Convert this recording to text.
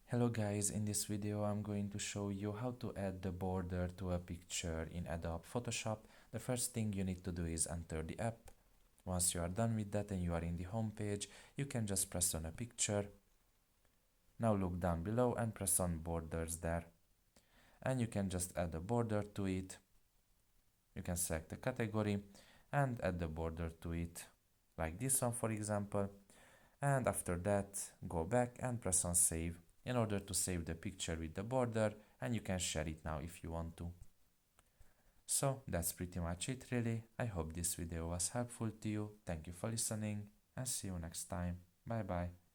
Hello guys, in this video I'm going to show you how to add the border to a picture in Adobe Photoshop. The first thing you need to do is enter the app. Once you are done with that and you are in the home page, you can just press on a picture. Now look down below and press on borders there. And you can just add a border to it. You can select a category and add the border to it, like this one for example. And after that, go back and press on save in order to save the picture with the border, and you can share it now if you want to. So that's pretty much it really. I hope this video was helpful to you. Thank you for listening and see you next time. Bye bye.